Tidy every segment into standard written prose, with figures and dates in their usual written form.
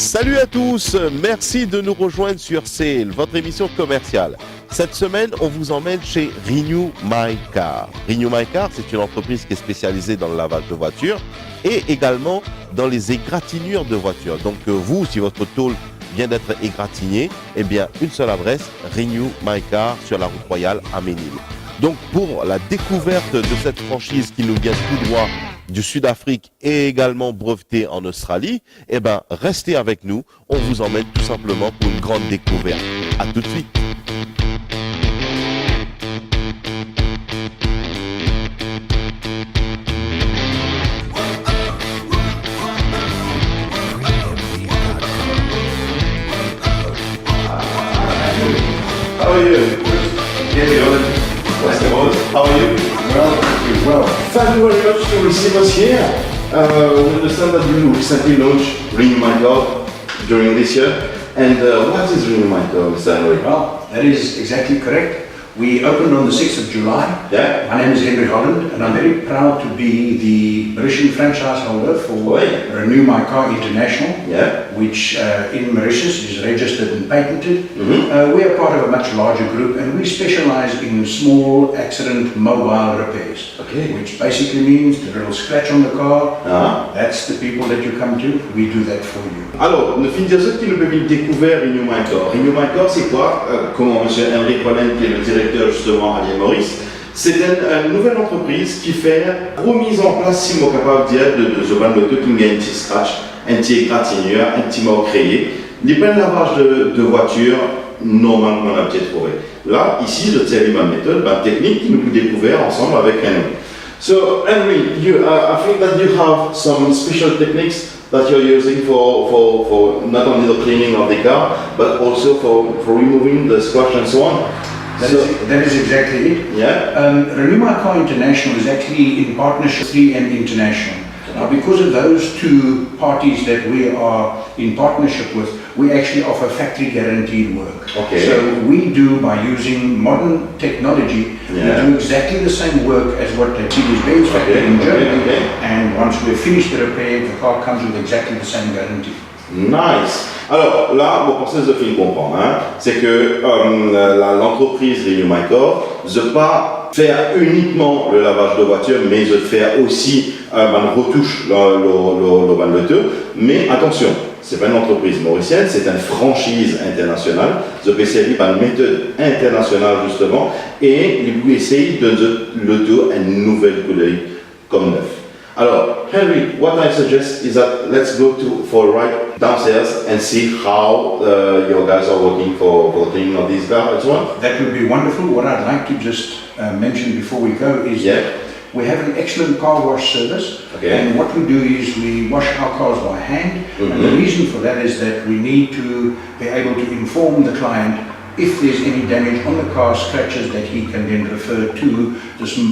Salut à tous, merci de nous rejoindre sur Sale, votre émission commerciale. Cette semaine, on vous emmène chez Renew My Car. Renew My Car, c'est une entreprise qui est spécialisée dans le lavage de voitures et également dans les égratignures de voitures. Donc vous, si votre tôle vient d'être égratignée, eh bien une seule adresse, Renew My Car sur la route royale à Ménil. Donc pour la découverte de cette franchise qui nous vient tout droit du Sud-Afrique et également brevetée en Australie, eh ben restez avec nous, on vous emmène tout simplement pour une grande découverte. À tout de suite. How are you? How are you? Well, thank you very much to receive us here. We understand that you recently launched Renew My Car during this year. And what is Renew My Car, Mr. Henry? Well, that is exactly correct. We opened on the 6th of July. Yeah. My name is Henry Holland and I'm very proud to be the Mauritian franchise holder for Renew My Car International, which in Mauritius is registered and patented. We are part of a much larger group and we specialize in small accident mobile repairs, which basically means the little scratch on the car, that's the people that you come to, we do that for you. Alors, nous finissons ce qui nous permet de découvrir Renew My Car. Renew My Car, c'est quoi? Comment M. Henry Holland, qui est le directeur justement à l'île Maurice, c'est une nouvelle entreprise qui fait remise en place, si on est capable de dire, de ce ban l'auto qui a un petit scratch, un petit égratignure, un petit mort créé. Les pleins lavage de voiture, normalement, on a peut-être trouvé. Là, ici, je tiens ma méthode, ma technique que nous pouvons découvrir ensemble avec Henry. So, Henry, I think that you have some special techniques that you're using for not only the cleaning of the car, but also for removing the scratch and so on. That is exactly it. Yeah. Renew My Car International is actually in partnership with 3M International. Now, because of those two parties that we are in partnership with, we actually offer factory guaranteed work. So we do, by using modern technology, we do exactly the same work as what the Mercedes-Benz factory in Germany. And once we've finished the repair, the car comes with exactly the same guarantee. Nice. Alors là, bon, pour ça, je finis comprendre, c'est que l'entreprise Renew My Car ne pas faire uniquement le lavage de voiture, mais de faire aussi une retouche le moteur. Mais attention, c'est pas une entreprise mauricienne, c'est une franchise internationale. Je peux servir par une méthode internationale justement, et ils essayent de l'auto une nouvelle couleur comme neuf. Alors, Henry, what I suggest is that let's go for a ride downstairs and see how your guys are working for cleaning of these cars as well. That would be wonderful. What I'd like to just mention before we go is that we have an excellent car wash service. And what we do is we wash our cars by hand. And the reason for that is that we need to be able to inform the client if there's any damage on the car, scratches that he can then refer to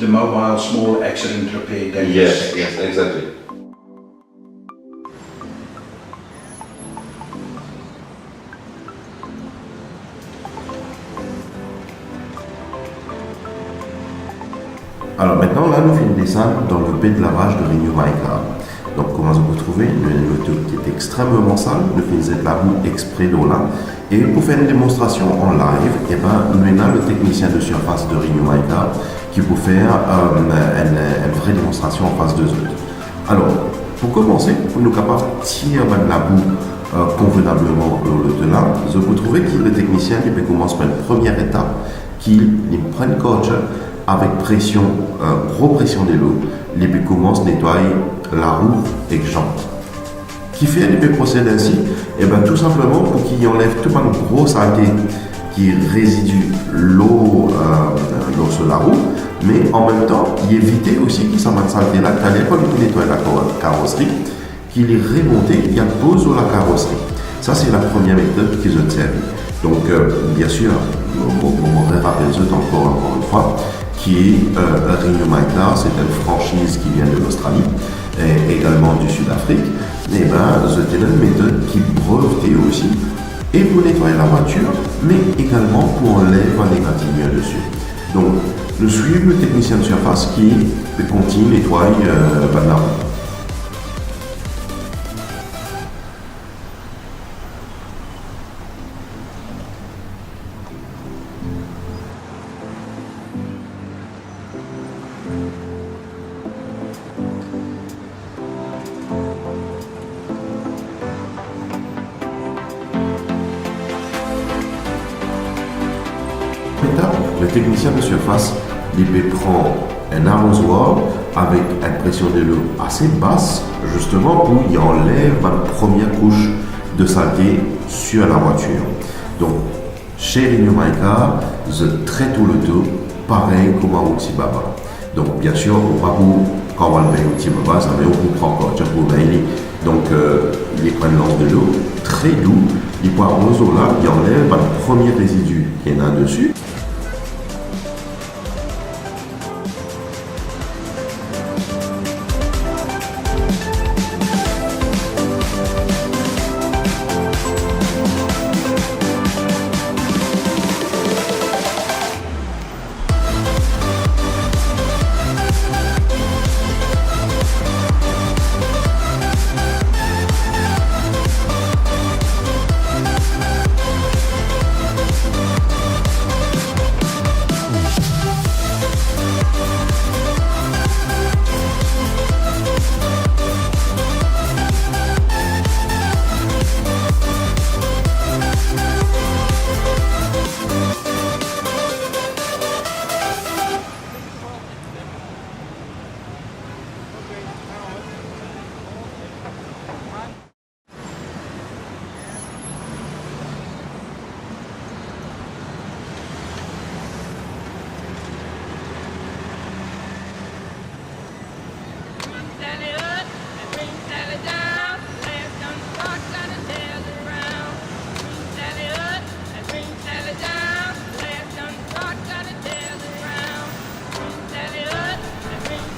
the mobile small accident repair damage. Yes, exactly. Alors maintenant, là, nous faisons descendre dans le baie de lavage de Renew My Car. Donc, comment vous trouvez une moto qui est extrêmement sale, nous faisons de la roue exprès d'eau là. Et pour faire une démonstration en live, eh ben, nous avons le technicien de surface de Renew My Car qui peut faire une vraie démonstration en face de autres. Alors, pour commencer, pour nous capables de tirer de la boue convenablement dans le tenant, je vous trouvez que le technicien il peut commencer par une première étape, qu'il prend le coach avec pression, repression de l'eau, il peut commencer à nettoyer la roue et les jantes. Qui fait il peut procéder ainsi? Et bien tout simplement pour qu'il enlève tout un gros saleté qui résidue l'eau sur la roue, mais en même temps, il évite aussi qu'il s'en va saleté là, qu'il allait pas du tout nettoyer la carrosserie, qu'il est remonté, il y a pose sur la carrosserie. Ça, c'est la première méthode qu'ils observent. Donc, bien sûr, on rappelle ça encore une fois, qui est Renew My Car, c'est une franchise qui vient de l'Australie et également du Sud-Afrique. Et bien, c'était une méthode qui brevetée aussi, et pour nettoyer la voiture, mais également pour enlever un égratignure dessus. Donc, nous suivons le technicien de surface qui continue nettoyer la roue. technicien de surface, il prend un arrosoir avec une pression de l'eau assez basse, justement pour y enlève une première couche de saleté sur la voiture. Donc, chez Renew My Car, je traite tout le tout pareil comme à Oxybaba. Donc, bien sûr, on va vous, quand on va le Oxybaba, ça veut on comprend pas. Donc, il prend une lance de l'eau très doux, il prend un roseau là, il enlève le premier résidu qu'il y en a dessus.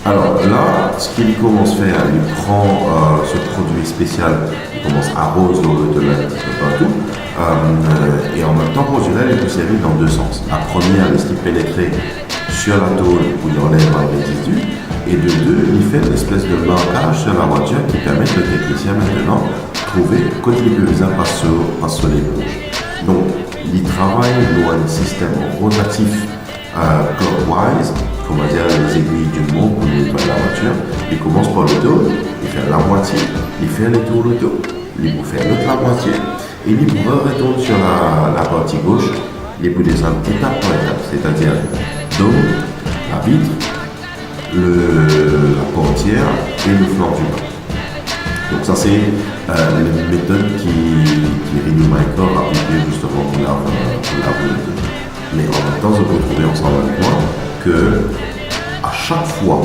Alors là, ce qu'il commence à faire, il prend ce produit spécial, il commence à arroser le de un petit peu partout, et en même temps, pour cela, il peut servir dans deux sens. La première, il laisse pénétrer sur la tôle où il enlève un résidu, et de deux, il fait une espèce de marquage sur la voiture qui permet le technicien maintenant de trouver quand il peut passer sur l'éponge. Donc, il travaille dans un système rotatif clockwise, on va dire les aiguilles du monde pour nettoyer la voiture. Il commence par le dos, il fait la moitié, il fait le tour, il peut faire l'autre la moitié, et il retourne sur la partie gauche, il peut descendre étape par étape, c'est-à-dire dos, la vitre, la portière et le flanc du bas. Donc ça c'est une méthode qui Renew My Car a appliquée justement pour la volonté. Mais en même temps, je peux trouver ensemble avec moi que à chaque fois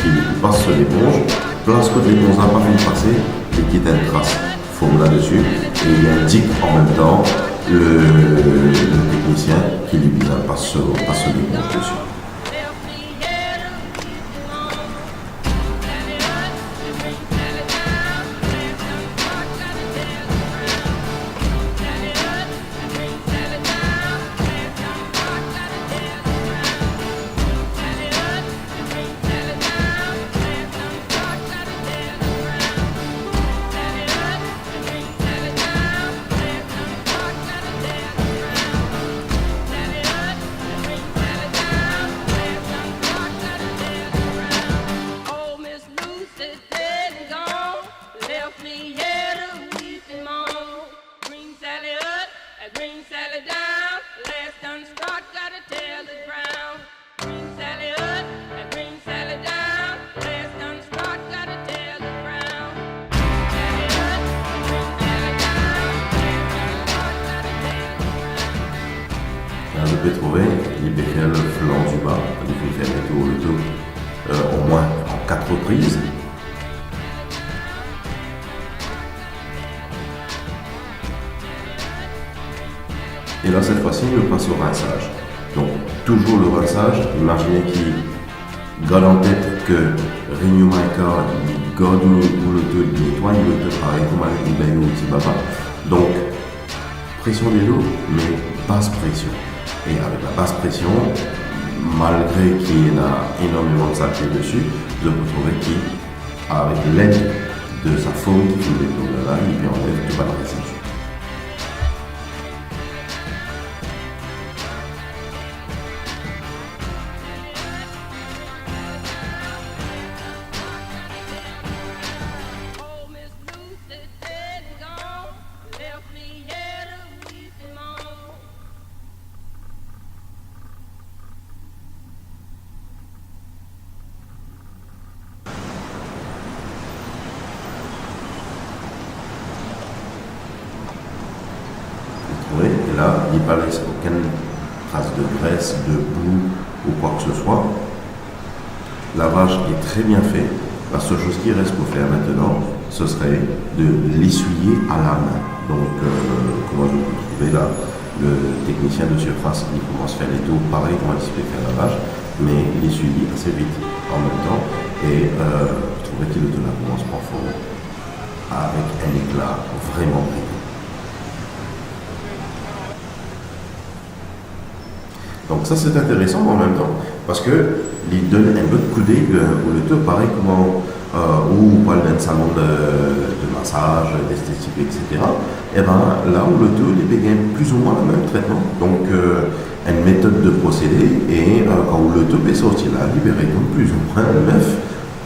qu'il passe sur l'éponge, parce que l'éponge n'a pas fait passer, il quitte une trace fourme là-dessus et il indique en même temps le technicien qui lui passe sur l'éponge dessus. Je peux trouver, il peut faire le flanc du bas, il peut faire le tour au moins en 4 reprises. Et là, cette fois-ci, il passe au rinçage. Donc, toujours le rinçage, imaginez qu'il garde en tête que Renew My Car, il garde le tour, il nettoie le tour pareil comme avec une baignoire ou petit baba. Donc, pression de l'eau, mais basse pression. Et avec la basse pression, malgré qu'il y a énormément de saleté dessus, je peux trouver qu'avec l'aide de sa forme qui fait des tours là, il peut enlever tout le résidu. là, il n'y a pas aucune trace de graisse, de boue ou quoi que ce soit. Lavage est très bien fait. La seule chose qui reste pour faire maintenant, ce serait de l'essuyer à la main. Donc, comment vous trouvez là, le technicien de surface, il commence à faire les tours pareil comment il se fait faire le lavage, mais l'essuyer assez vite en même temps. Et je trouvais qu'il de la commence parfois avec un éclat vraiment brillant. Donc ça c'est intéressant en même temps parce que il donne un autre coup d'œil où le tout pareil comment ou parle d'un salon de massage, d'esthétique, etc. Et ben là où le tout il gagne plus ou moins le même traitement. Donc une méthode de procédé et quand le tout est sorti là, libéré donc plus ou moins neuf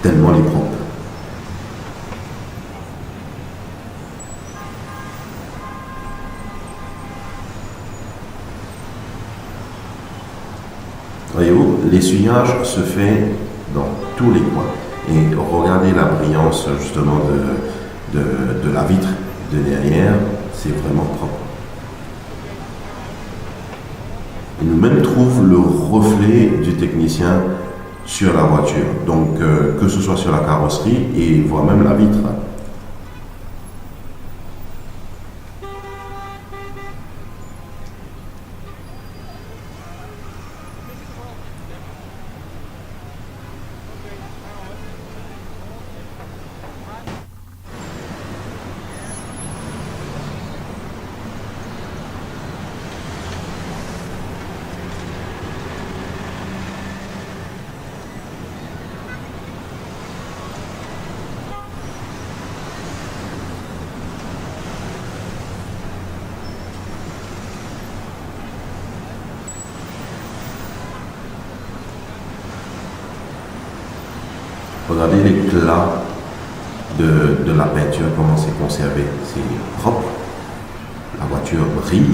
tellement il est propre. Voyez-vous, l'essuyage se fait dans tous les coins. Et regardez la brillance justement de la vitre de derrière, c'est vraiment propre. Il nous même trouve le reflet du technicien sur la voiture, donc que ce soit sur la carrosserie et voire même la vitre. Regardez l'éclat de la peinture, comment c'est conservé. C'est propre. La voiture brille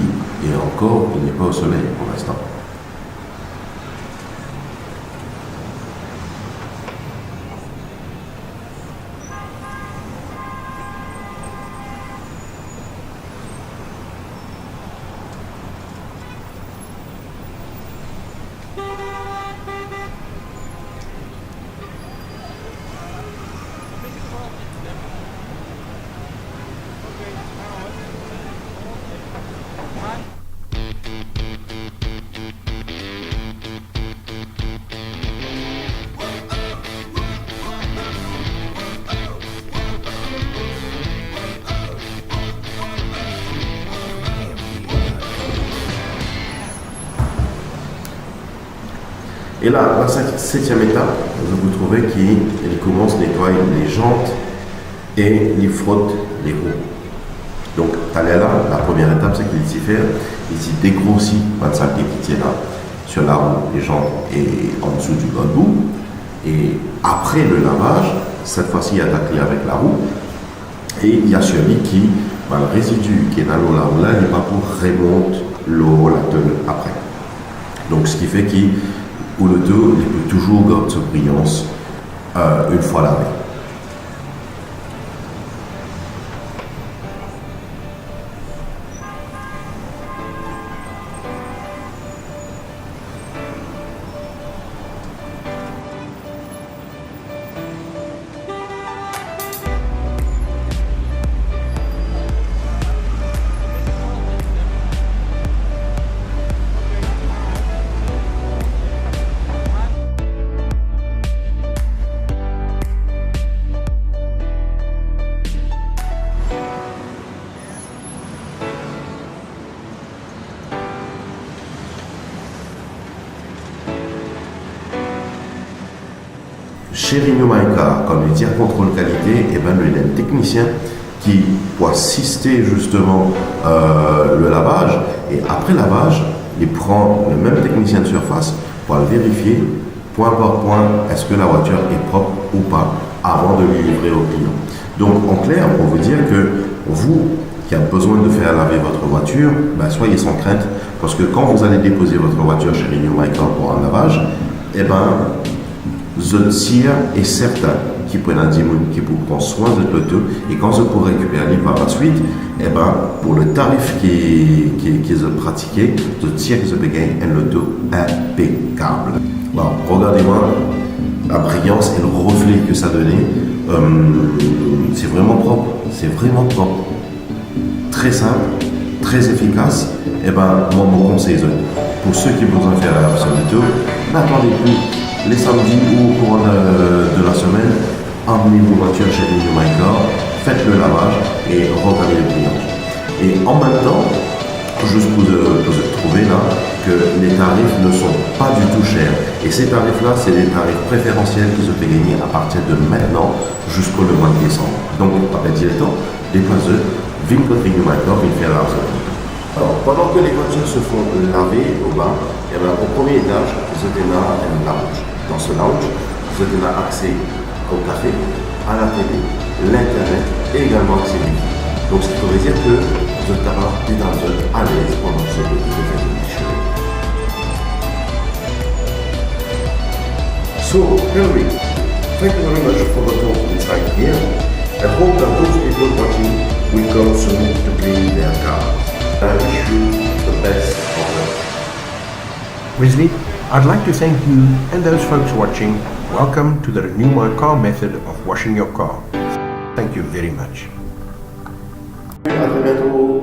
et encore, il n'est pas au soleil pour l'instant. Et là, la septième étape, vous trouvez qu'il commence à nettoyer les jantes et il frotte les roues. Donc, là, la première étape, c'est qu'il s'y fait, il s'y dégrossit la saleté qui tient là, sur la roue, les jantes et en dessous du bout. Et après le lavage, cette fois-ci, il attaque avec la roue. Et il y a celui qui, le résidu qui est dans l'eau là, il n'est pas pour remonter l'eau, la tonne après. Donc, ce qui fait qu'il ou le dos, il peut toujours garder sa brillance une fois lavé. Chez Renew My Car, comme il dit à contrôle qualité, il y a un technicien qui peut assister justement le lavage et après lavage, il prend le même technicien de surface pour vérifier point par point est-ce que la voiture est propre ou pas avant de lui livrer au client. Donc en clair, on veut dire que vous qui avez besoin de faire laver votre voiture, soyez sans crainte parce que quand vous allez déposer votre voiture chez Renew My Car pour un lavage, The Tir est certain qui prennent un dimoun, qui prend soin de l'auto, et quand je pourrais récupérer par la suite, eh ben, pour le tarif qui est pratiqué, je tire que je peux gagner un loto impeccable. Bon, regardez-moi la brillance et le reflet que ça donnait. C'est vraiment propre, très simple, très efficace. Et ben moi mon conseil pour ceux qui ont besoin de faire ce loto, n'attendez plus les samedis ou au cours de la semaine, emmenez vos voitures chez Renew My Car, faites le lavage et regardez les brillants. Et en même temps, juste pour trouver là que les tarifs ne sont pas du tout chers. Et ces tarifs-là, c'est des tarifs préférentiels que je peux gagner à partir de maintenant jusqu'au mois de décembre. Donc, pas perdre le temps, déposez, venez contre Renew My Car, venez faire l'argent. Alors, pendant que les voitures se font laver au bas, eh bien, au premier étage, vous avez là un lounge. Dans ce lounge, vous avez là accès au café, à la télé, l'internet et également accès wifi. Donc, ce qui veut dire que vous êtes à l'aise pendant que vous faites une déchirure. So, Henry, thank you very much for the talk inside here. I hope that those people watching will come soon to clean their cars. I wish you the best of luck. Wesley, I'd like to thank you and those folks watching. Welcome to the Renew My Car method of washing your car. Thank you very much. À très bientôt.